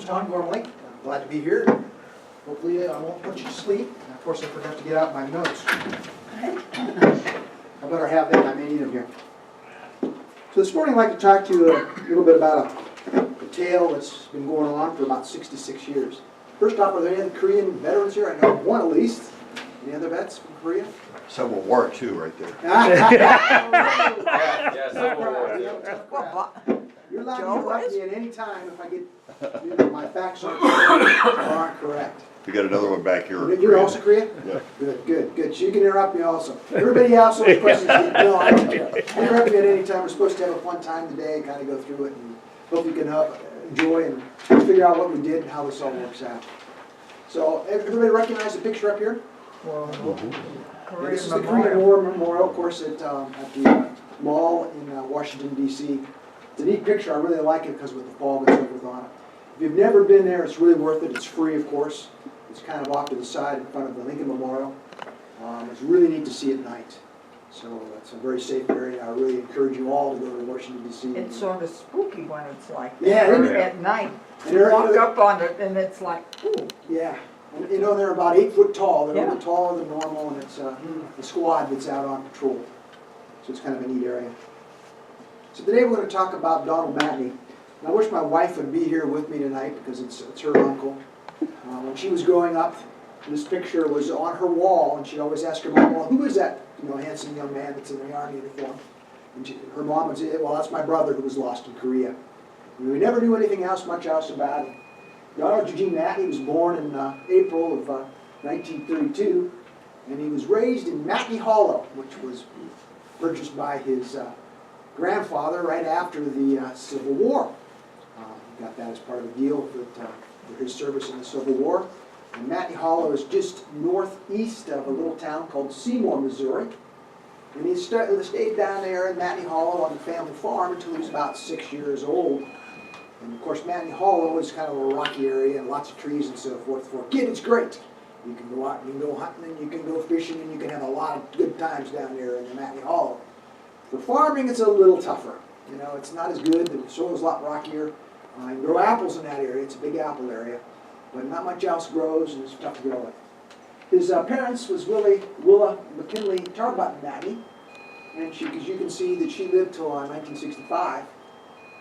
Tom Gormley. I'm glad to be here. Hopefully I won't put you to sleep. And of course I forgot to get out my notes. I better have them. I may need them here. So this morning I'd like to talk to you a little bit about a tale that's been going on for about 66 years. First off, are there any Korean veterans here? I know one at least. Any other vets from Korea? Civil War II right there. Yeah, Civil War II. You're allowed to interrupt me at any time if I get my facts aren't correct. We got another one back here. You're also Korean? Yeah. Good. So you can interrupt me also. Everybody else has questions. No, I don't care. Interrupt me at any time. We're supposed to have a fun time today, kind of go through it, and hope you can enjoy and figure out what we did and how this all works out. So everybody recognize the picture up here? Korean This is the Memorial. Korean War Memorial, of course, at the mall in Washington, D.C. It's a neat picture. I really like it because with the fog that's over on it. If you've never been there, it's really worth it. It's free, of course. It's kind of off to the side in front of the Lincoln Memorial. It's really neat to see at night. So it's a very safe area. I really encourage you all to go to Washington, D.C. It's sort of spooky when it's like Yeah, isn't it? at night. And You they're- walk up on it and it's like, ooh. Yeah. And, you know, they're about 8 foot tall. They're a Yeah. little taller than normal, and it's the squad that's out on patrol. So it's kind of a neat area. So today we're going to talk about Donald Matney. And I wish my wife would be here with me tonight because it's her uncle. When she was growing up, this picture was on her wall, and she'd always ask her mom, well, who is that handsome young man that's in the army uniform? And her mom would say, well, that's my brother who was lost in Korea. And we never knew anything much else about him. Donald Eugene Matney was born in April of 1932, and he was raised in Matney Hollow, which was purchased by his grandfather right after the Civil War. He got that as part of the deal for his service in the Civil War. And Matney Hollow is just northeast of a little town called Seymour, Missouri. And he stayed down there in Matney Hollow on the family farm until he was about 6 years old. And of course, Matney Hollow is kind of a rocky area and lots of trees and so forth. For a kid, it's great. You can go out and you can go hunting and you can go fishing and you can have a lot of good times down there in the Matney Hollow. For farming, it's a little tougher. You know, it's not as good. The soil's a lot rockier. You can grow apples in that area. It's a big apple area. But not much else grows and it's tough to grow it. His parents was Willa McKinley Tarbutton Matney. And as you can see that she lived till 1965.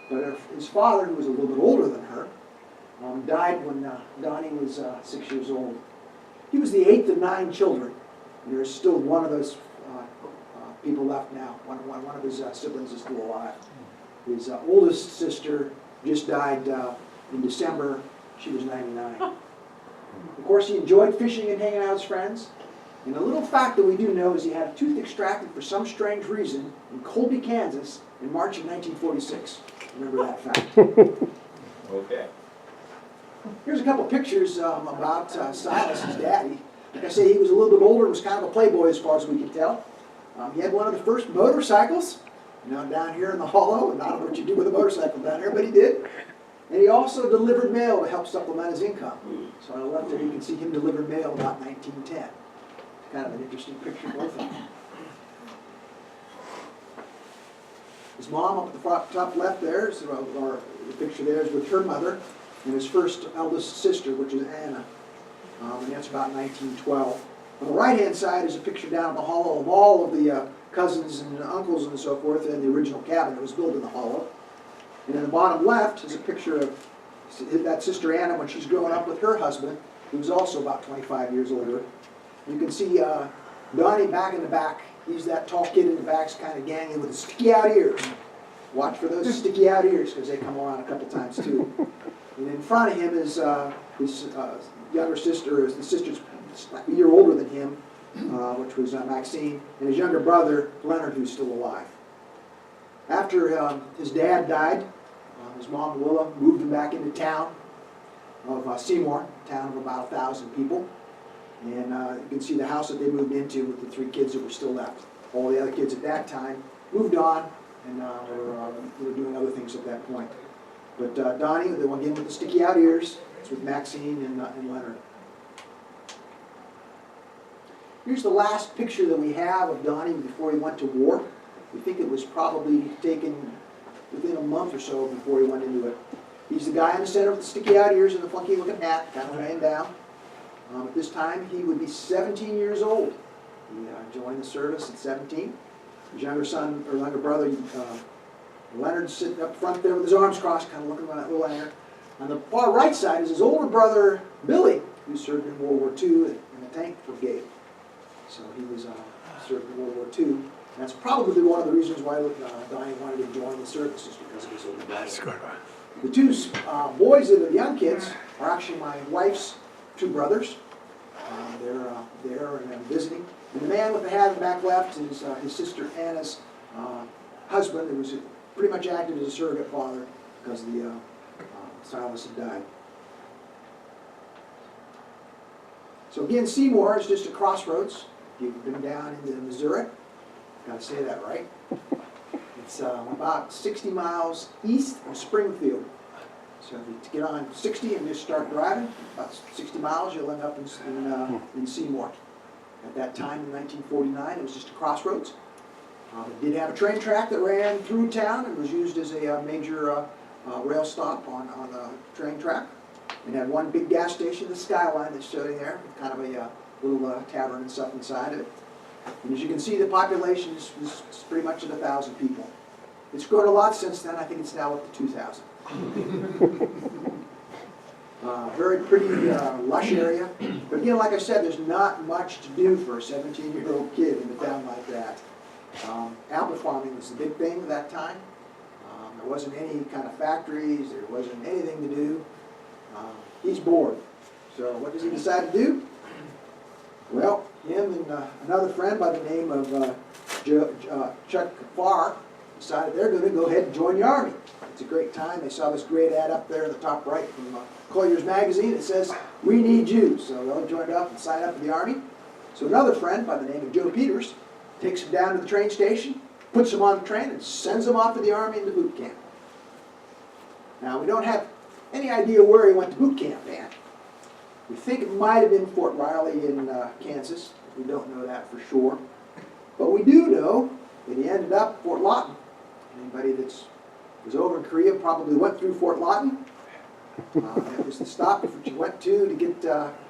But his father, who was a little bit older than her, died when Donnie was 6 years old. He was the 8th of 9 children. And there's still one of those people left now. One of his siblings is still alive. His oldest sister just died in December. She was 99. Of course, he enjoyed fishing and hanging out with his friends. And a little fact that we do know is he had a tooth extracted for some strange reason in Colby, Kansas in March of 1946. Remember that fact. Okay. Here's a couple pictures about Silas, his daddy. Like I say, he was a little bit older and was kind of a playboy as far as we can tell. He had one of the first motorcycles, down here in the hollow. And I don't know what you do with a motorcycle down here, but he did. And he also delivered mail to help supplement his income. So on the left there you can see him deliver mail about 1910. Kind of an interesting picture, both of them. His mom up at the top left there, or the picture there is with her mother and his first eldest sister, which is Anna. And that's about 1912. On the right-hand side is a picture down in the hollow of all of the cousins and uncles and so forth in the original cabin that was built in the hollow. And in the bottom left is a picture of that sister Anna when she's growing up with her husband, who was also about 25 years older. You can see Donnie back in the back. He's that tall kid in the back, kind of gangly with the sticky out ears. Watch for those sticky out ears because they come around a couple times too. And in front of him is his younger sister, the sister's a year older than him, which was Maxine, and his younger brother, Leonard, who's still alive. After his dad died, his mom, Willa, moved him back into town of Seymour, a town of about 1,000 people. And you can see the house that they moved into with the 3 kids that were still left. All the other kids at that time moved on and were doing other things at that point. But Donnie, the one again with the sticky out ears, is with Maxine and Leonard. Here's the last picture that we have of Donnie before he went to war. We think it was probably taken within a month or so before he went into it. He's the guy in the center with the sticky out ears and the funky looking hat, kind of laying down. At this time, he would be 17 years old. He joined the service at 17. His younger son, or younger brother, Leonard's sitting up front there with his arms crossed, kind of looking around that little hangar. On the far right side is his older brother, Billy, who served in World War II in the tank brigade. So he was served in World War II. And that's probably one of the reasons why Donnie wanted to join the service, is because of his older brother. The two boys that are the young kids are actually my wife's two brothers. They're there and visiting. And the man with the hat in the back left is his sister Anna's husband, who was pretty much acted as a surrogate father because the Silas had died. So again, Seymour is just a crossroads. You've been down into Missouri. Got to say that right. It's about 60 miles east of Springfield. So if you get on 60 and just start driving, about 60 miles, you'll end up in Seymour. At that time, in 1949, it was just a crossroads. It did have a train track that ran through town and was used as a major rail stop on the train track. It had one big gas station, the Skyline, that's showing there, with kind of a little tavern and stuff inside of it. And as you can see, the population is pretty much at 1,000 people. It's grown a lot since then. I think it's now up to 2,000. Very pretty, lush area. But again, like I said, there's not much to do for a 17-year-old kid in a town like that. Apple farming was the big thing at that time. There wasn't any kind of factories. There wasn't anything to do. He's bored. So what does he decide to do? Well, him and another friend by the name of Chuck Farr decided they're going to go ahead and join the Army. It's a great time. They saw this great ad up there in the top right from Collier's magazine. It says, "We need you." So they all joined up and signed up for the Army. So another friend by the name of Joe Peters takes him down to the train station, puts him on the train, and sends him off to the Army into boot camp. Now, we don't have any idea where he went to boot camp at. We think it might have been Fort Riley in Kansas. We don't know that for sure. But we do know that he ended up at Fort Lawton. Anybody that was over in Korea probably went through Fort Lawton. It was the stop that you went to get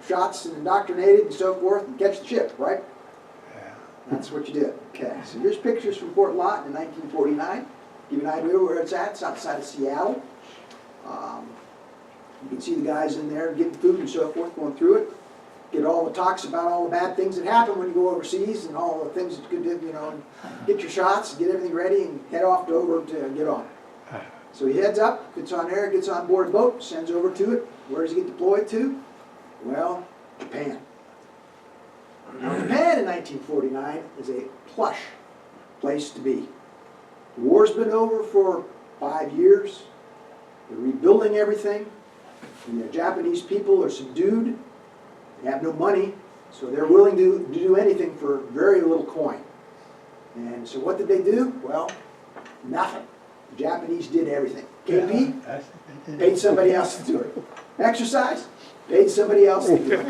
shots and indoctrinated and so forth and catch the ship, right? That's what you did. Okay, so here's pictures from Fort Lawton in 1949. Give you an idea where it's at. It's outside of Seattle. You can see the guys in there getting food and so forth, going through it. Get all the talks about all the bad things that happen when you go overseas and all the things that you could do, you know, and get your shots, get everything ready, and head off over to get on. So he heads up, gets on there, gets on board a boat, sends over to it. Where does he get deployed to? Well, Japan. Now, Japan in 1949 is a plush place to be. The war's been over for 5 years. They're rebuilding everything. And the Japanese people are subdued. They have no money, so they're willing to do anything for very little coin. And so what did they do? Well, nothing. The Japanese did everything. KP, paid somebody else to do it. Exercise, paid somebody else to do it.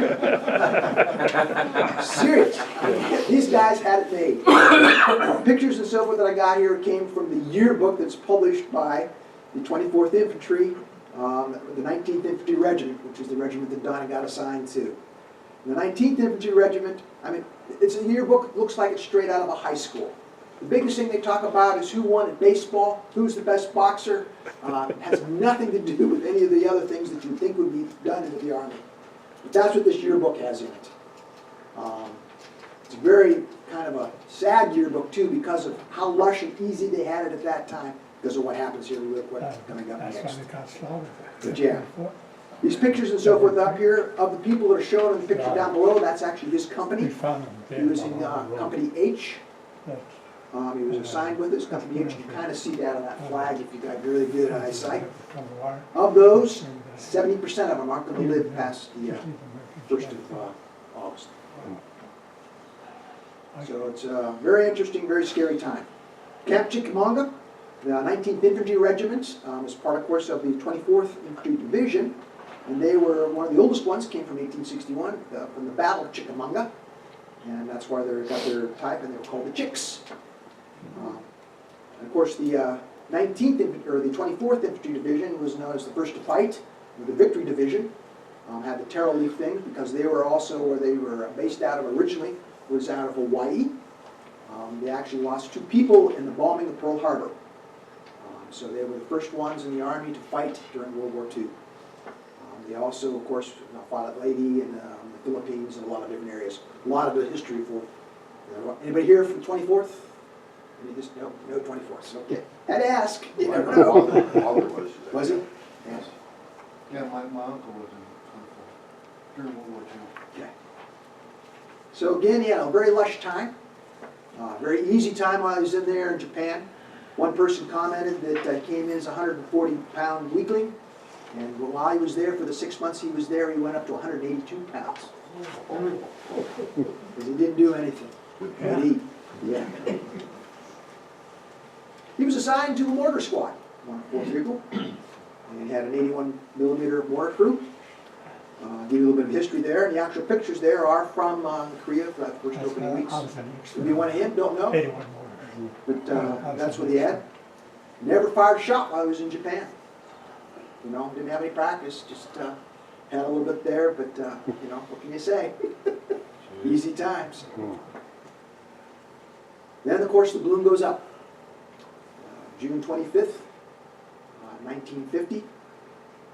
Serious. These guys had it made. Pictures and so forth that I got here came from the yearbook that's published by the 24th Infantry, the 19th Infantry Regiment, which is the regiment that Donnie got assigned to. The 19th Infantry Regiment, I mean, it's a yearbook, it looks like it's straight out of a high school. The biggest thing they talk about is who won at baseball, who's the best boxer. It has nothing to do with any of the other things that you think would be done into the Army. But that's what this yearbook has in it. It's a very kind of a sad yearbook, too, because of how lush and easy they had it at that time, because of what happens here real quick coming up next. But yeah. These pictures and so forth up here of the people that are shown in the picture down below, that's actually his company. He was in Company H. He was assigned with us, Company H. You can kind of see that on that flag if you got really good eyesight. Of those, 70% of them aren't going to live past the 1st of August. So it's a very interesting, very scary time. Camp Chickamauga, the 19th Infantry Regiment, is part, of course, of the 24th Infantry Division. And they were one of the oldest ones, came from 1861, from the Battle of Chickamauga. And that's why they got their type, and they were called the Chicks. And of course, the 19th, or the 24th Infantry Division was known as the first to fight. The Victory Division had the Terror Leaf thing because they were also where they were based out of originally, was out of Hawaii. They actually lost 2 people in the bombing of Pearl Harbor. So they were the first ones in the Army to fight during World War II. They also, of course, fought at Leyte and the Philippines and a lot of different areas. A lot of the history for. Anybody here from the 24th? No 24th. Okay. Had to ask. You My never know. father was. Was he? Yes. Yeah, my uncle was in 24 during World War II. Okay. So again, yeah, a very lush time. Very easy time while I was in there in Japan. One person commented that I came in as a 140-pound weakling, and while he was there for the 6 months he was there, he went up to 182 pounds. Because he didn't do anything. But eat. Yeah. He was assigned to a mortar squad, 1 4th Eagle, and had an 81-millimeter mortar crew. Give you a little bit of history there. The actual pictures there are from Korea for the first opening weeks. Maybe one of him, don't know. But that's what he had. Never fired a shot while I was in Japan. You know, didn't have any practice, just had a little bit there, but you know, what can you say? Easy times. Then, of course, the balloon goes up. June 25th, 1950.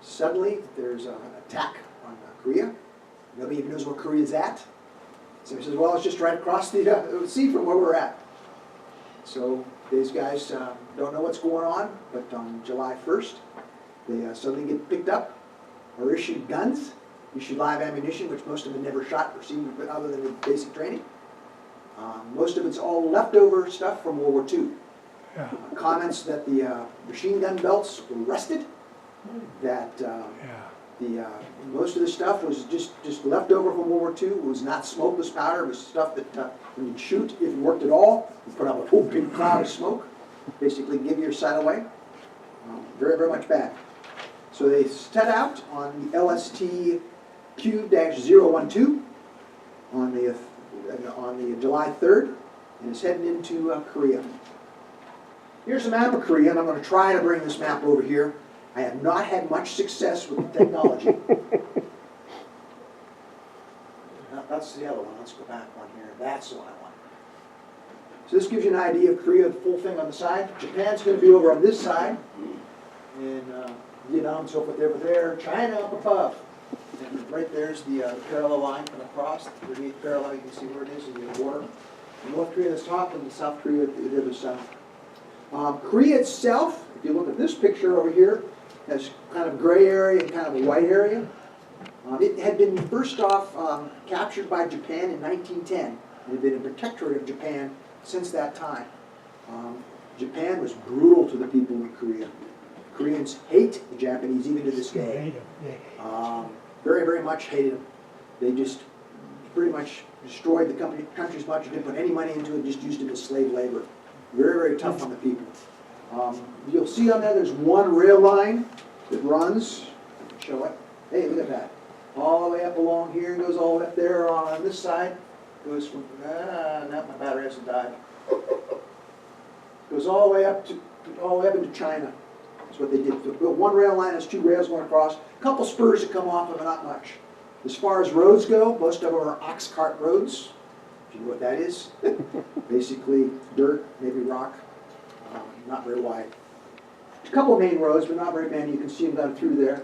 Suddenly, there's an attack on Korea. Nobody even knows where Korea's at. So he says, well, it's just right across the sea from where we're at. So these guys don't know what's going on, but on July 1st, they suddenly get picked up or issued guns, issued live ammunition, which most of them had never shot or seen other than the basic training. Most of it's all leftover stuff from World War II. Comments that the machine gun belts were rusted, that most of the stuff was just left over from World War II. It was not smokeless powder. It was stuff that when you'd shoot, if it worked at all, you put up a whole big cloud of smoke, basically give your sight away. Very, very much bad. So they set out on the LST Q-012 on the July 3rd, and is heading into Korea. Here's a map of Korea, and I'm going to try to bring this map over here. I have not had much success with the technology. That's the other one. Let's go back one here. That's the one I want. So this gives you an idea of Korea, the full thing on the side. Japan's going to be over on this side. And Vietnam and so forth over there. China up above. And right there's the parallel line coming across. The 38th parallel, you can see where it is in the water. And North Korea is top and South Korea at the other side. Korea itself, if you look at this picture over here, has kind of gray area and kind of a white area. It had been first off captured by Japan in 1910. It had been a protectorate of Japan since that time. Japan was brutal to the people in Korea. Koreans hate the Japanese even to this day. Very, very much hated them. They just pretty much destroyed the country as much, didn't put any money into it, just used it as slave labor. Very, very tough on the people. You'll see on there, there's one rail line that runs. I can show it. Hey, look at that. All the way up along here, goes all the way up there on this side. Goes from, now my battery hasn't died. Goes all the way up into China. That's what they did. One rail line has 2 rails going across. A couple spurs that come off of it, not much. As far as roads go, most of them are ox cart roads. Do you know what that is? Basically dirt, maybe rock, not very wide. A couple of main roads, but not very many. You can see them down through there.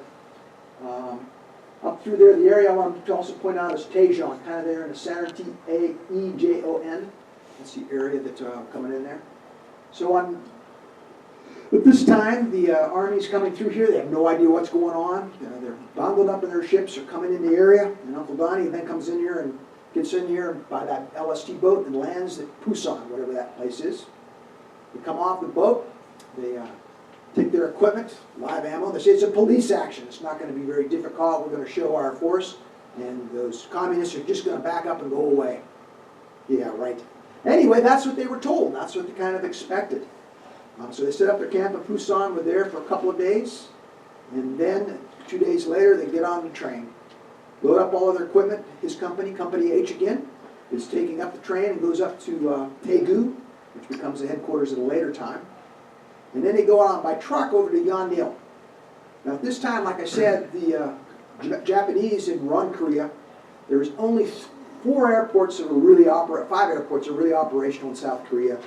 Up through there, the area I want to also point out is Taejon, kind of there in the center, T-A-E-J-O-N. That's the area that's coming in there. So at this time, the Army's coming through here. They have no idea what's going on. They're bundled up in their ships. They're coming in the area. And Uncle Donnie then comes in here and gets in here by that LST boat and lands at Pusan, whatever that place is. They come off the boat. They take their equipment, live ammo. They say it's a police action. It's not going to be very difficult. We're going to show our force. And those communists are just going to back up and go away. Yeah, right. Anyway, that's what they were told. That's what they kind of expected. So they set up their camp in Pusan. We're there for a couple of days. And then 2 days later, they get on the train. Load up all of their equipment. His company, Company H again, is taking up the train and goes up to Daegu, which becomes the headquarters at a later time. and then they go on by truck over to Yeonil. Now at this time, like I said, the Japanese had run Korea. There's only 5 airports that were really operational in South Korea,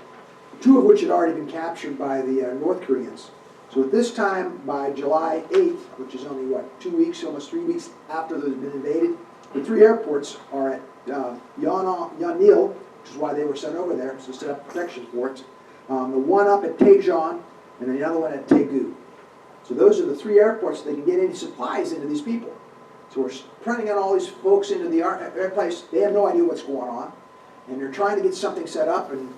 2 of which had already been captured by the North Koreans. So at this time, by July 8th, which is only, what, 2 weeks, almost 3 weeks after those had been invaded, the 3 airports are at Yeonil, which is why they were sent over there, to set up protection for it. The one up at Daejeon, and then the other one at Daegu. So those are the 3 airports that can get any supplies into these people. So we're printing out all these folks into the airplanes. They have no idea what's going on, and they're trying to get something set up. And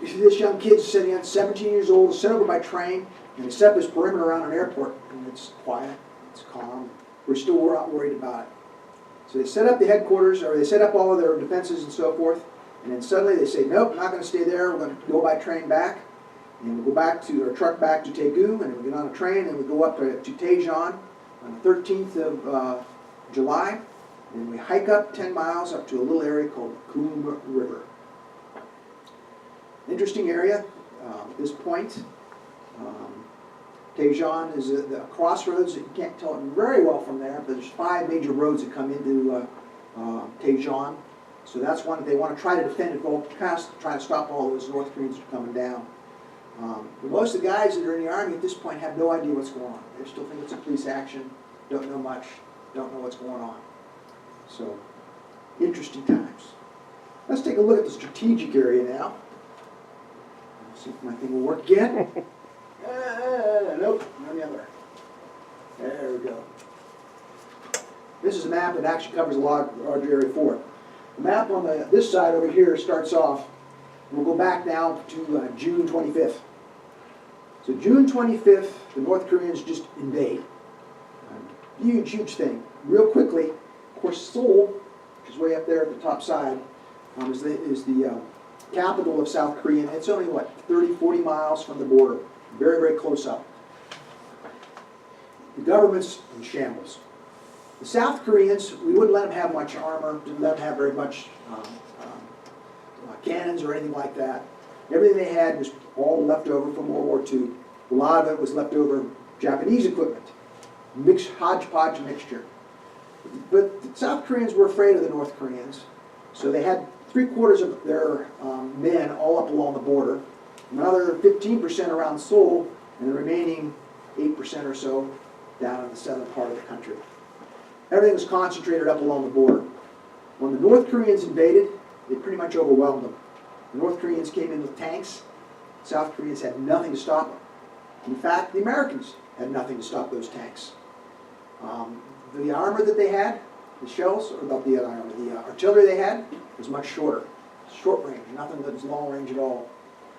this young kid's sitting at 17 years old, sent over by train, and they set up this perimeter around an airport, and it's quiet, it's calm. We're still not worried about it. So they set up the headquarters, or they set up all of their defenses and so forth, and then suddenly they say, nope, we're not going to stay there. We're going to go by train back, and we'll go back to our truck back to Daegu, and then we get on a train, and we go up to Daejeon on the 13th of July, and we hike up 10 miles up to a little area called Coom River. Interesting area at this point. Daejeon is a crossroads. You can't tell it very well from there, but there's 5 major roads that come into Daejeon. So that's one that they want to try to defend at all costs, try to stop all those North Koreans from coming down. But most of the guys that are in the Army at this point have no idea what's going on. They still think it's a police action, don't know much, don't know what's going on. So, interesting times. Let's take a look at the strategic area now. Let's see if my thing will work again. Nope, none the other. There we go. This is a map that actually covers a large area for it. The map on this side over here starts off, and we'll go back now to June 25th. So June 25th, the North Koreans just invade. Huge, huge thing. Real quickly, of course, Seoul, which is way up there at the top side, is the capital of South Korea. And it's only, what, 30, 40 miles from the border. Very, very close up. The government's in shambles. The South Koreans, we wouldn't let them have much armor, didn't let them have very much cannons or anything like that. Everything they had was all left over from World War II. A lot of it was leftover Japanese equipment. Mixed, hodgepodge mixture. But the South Koreans were afraid of the North Koreans, so they had 3/4 of their men all up along the border, another 15% around Seoul, and the remaining 8% or so down in the southern part of the country. Everything was concentrated up along the border. When the North Koreans invaded, they pretty much overwhelmed them. The North Koreans came in with tanks. South Koreans had nothing to stop them. In fact, the Americans had nothing to stop those tanks. The armor that they had, the shells, or about the armor, the artillery they had was much shorter. Short range, nothing that was long range at all.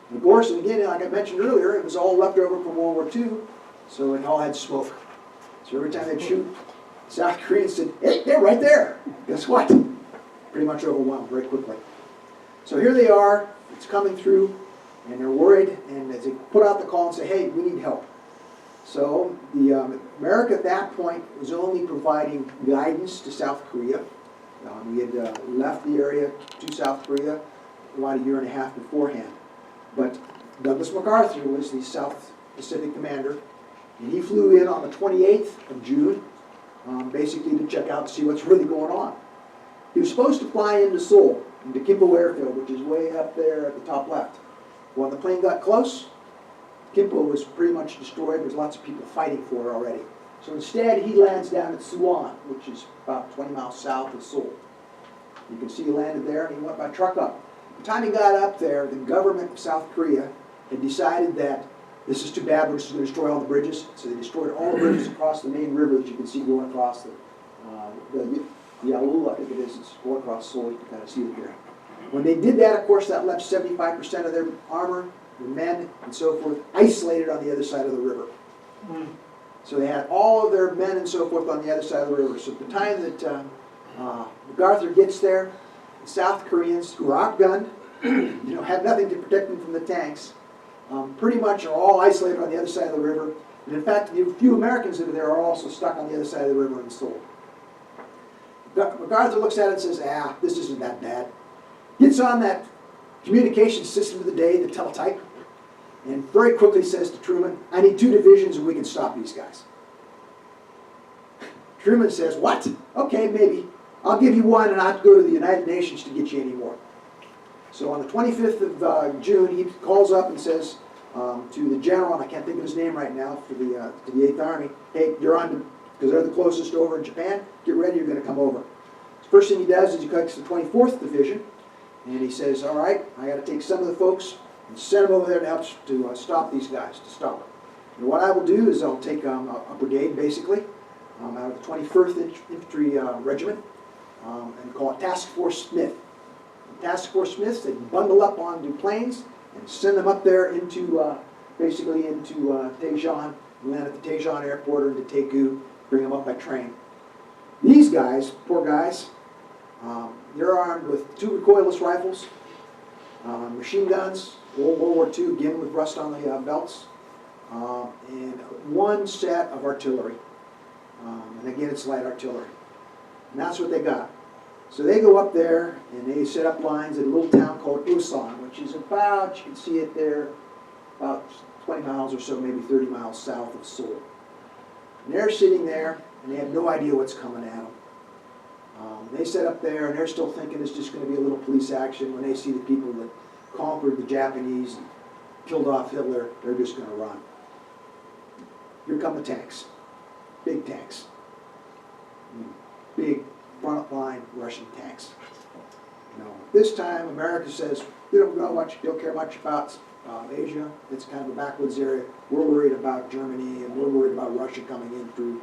And of course, and again, like I mentioned earlier, it was all left over from World War II, so it all had smoke. So every time they'd shoot, South Koreans said, hey, they're right there. Guess what? Pretty much overwhelmed very quickly. So here they are, it's coming through, and they're worried, and they put out the call and say, hey, we need help. So America at that point was only providing guidance to South Korea. We had left the area to South Korea about 1.5 years beforehand. But Douglas MacArthur was the South Pacific commander, and he flew in on the 28th of June, basically to check out to see what's really going on. He was supposed to fly into Seoul, into Cpl Airfield, which is way up there at the top left. When the plane got close, Cpl was pretty much destroyed. There's lots of people fighting for it already. So instead, he lands down at Suwon, which is about 20 miles south of Seoul. You can see he landed there, and he went by truck up. By the time he got up there, the government of South Korea had decided that this is too bad, we're just going to destroy all the bridges. So they destroyed all the bridges across the main river that you can see going across the Yalu, I think it is. It's going across Seoul. You can kind of see it here. When they did that, of course, that left 75% of their armor, their men, and so forth, isolated on the other side of the river. So they had all of their men and so forth on the other side of the river. So at the time that MacArthur gets there, the South Koreans, who are outgunned, have nothing to protect them from the tanks, pretty much are all isolated on the other side of the river. And in fact, the few Americans that are there are also stuck on the other side of the river in Seoul. MacArthur looks at it and says, this isn't that bad. Gets on that communication system of the day, the teletype, and very quickly says to Truman, I need 2 divisions and we can stop these guys. Truman says, what? Okay, maybe. I'll give you 1 and I'll have to go to the United Nations to get you any more. So on the 25th of June, he calls up and says to the general, and I can't think of his name right now, for the 8th Army, hey, you're on, because they're the closest over in Japan, get ready, you're going to come over. First thing he does is he takes the 24th Division, and he says, all right, I got to take some of the folks and send them over there to help to stop these guys, to stop them. And what I will do is I'll take a brigade, basically, out of the 21st Infantry Regiment, and call it Task Force Smith. Task Force Smiths, they bundle up onto planes and send them up there into, basically into Daejeon, land at the Daejeon airport or into Daegu, bring them up by train. These guys, poor guys, they're armed with 2 recoilless rifles, machine guns, World War II, again with rust on the belts, and 1 set of artillery. And again, it's light artillery. And that's what they got. So they go up there and they set up lines in a little town called Ulsan, which is about, you can see it there, about 20 miles or so, maybe 30 miles south of Seoul. And they're sitting there and they have no idea what's coming at them. They set up there and they're still thinking it's just going to be a little police action. When they see the people that conquered the Japanese and killed off Hitler, they're just going to run. Here come the tanks. Big tanks. Big front line Russian tanks. You know, this time America says, we don't care much about Asia. It's kind of a backwoods area. We're worried about Germany and we're worried about Russia coming in through